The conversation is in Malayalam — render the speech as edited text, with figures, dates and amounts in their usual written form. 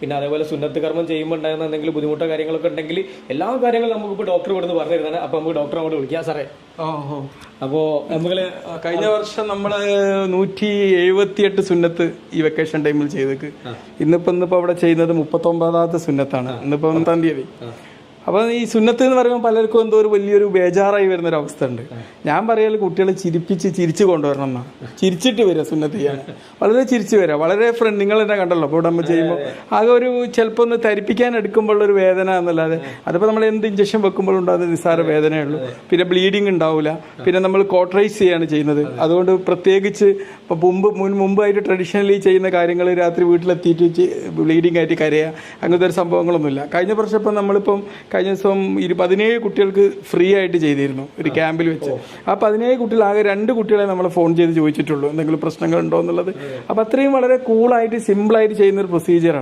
പിന്നെ അതേപോലെ സുന്നത്ത് കർമ്മം ചെയ്യുമ്പോൾ ഉണ്ടാകുന്ന എന്തെങ്കിലും ബുദ്ധിമുട്ടോ കാര്യങ്ങളൊക്കെ ഉണ്ടെങ്കിൽ എല്ലാ കാര്യങ്ങളും നമുക്കിപ്പോൾ ഡോക്ടർ ഇവിടുന്ന് പറഞ്ഞു തരുന്നതാണ്. അപ്പോൾ നമുക്ക് ഡോക്ടറെ അങ്ങോട്ട് വിളിക്കാം സാറേ. അപ്പോൾ നമ്മൾ കഴിഞ്ഞ വർഷം നമ്മൾ 178 സുന്നത്ത് ഈ വെക്കേഷൻ ടൈമിൽ ചെയ്തേക്ക്. ഇന്നിപ്പോ അവിടെ ചെയ്യുന്നത് 39ാമത്തെ സുന്നത്താണ്. ഇന്നിപ്പോ 1-ാം തീയതി. അപ്പോൾ ഈ സുന്നത്ത് എന്ന് പറയുമ്പോൾ പലർക്കും എന്തോ ഒരു വലിയൊരു ബേജാറായി വരുന്നൊരു അവസ്ഥ ഉണ്ട്. ഞാൻ പറയൽ കുട്ടികളെ ചിരിച്ചു കൊണ്ടുവരണം എന്നാ. ചിരിച്ചിട്ട് വരിക സുന്നത്ത് ചെയ്യാൻ, വളരെ ചിരിച്ചു വരിക, വളരെ നിങ്ങൾ തന്നെ കണ്ടല്ലോ. അപ്പോൾ ഉടമ്പ ചെയ്യുമ്പോൾ ആകെ ഒരു ചിലപ്പോൾ ഒന്ന് തരിപ്പിക്കാൻ എടുക്കുമ്പോഴുള്ളൊരു വേദന എന്നല്ലാതെ, അതിപ്പോൾ നമ്മൾ എന്ത് ഇഞ്ചക്ഷൻ വെക്കുമ്പോഴുണ്ടാകുന്ന നിസ്സാര വേദനയുള്ളൂ. പിന്നെ ബ്ലീഡിങ് ഉണ്ടാവില്ല. പിന്നെ നമ്മൾ കോട്ടറൈസ് ചെയ്യാണ് ചെയ്യുന്നത്. അതുകൊണ്ട് പ്രത്യേകിച്ച് ഇപ്പോൾ മുമ്പായിട്ട് ട്രഡീഷണലി ചെയ്യുന്ന കാര്യങ്ങൾ രാത്രി വീട്ടിലെത്തിയിട്ട് ബ്ലീഡിങ് ആയിട്ട് കരയുക, അങ്ങനത്തെ ഒരു സംഭവങ്ങളൊന്നുമില്ല. കഴിഞ്ഞ വർഷം ഇപ്പം നമ്മളിപ്പം കഴിഞ്ഞ ദിവസം 17 കുട്ടികൾക്ക് ഫ്രീ ആയിട്ട് ചെയ്തിരുന്നു ഒരു ക്യാമ്പിൽ വെച്ച്. ആ 17 കുട്ടികൾ ആകെ 2 കുട്ടികളെ നമ്മൾ ഫോൺ ചെയ്ത് ചോദിച്ചിട്ടുള്ളൂ എന്തെങ്കിലും പ്രശ്നങ്ങളുണ്ടോ എന്നുള്ളത്. അപ്പം അത്രയും വളരെ കൂളായിട്ട് സിമ്പിളായിട്ട് ചെയ്യുന്നൊരു പ്രൊസീജിയറാണ്.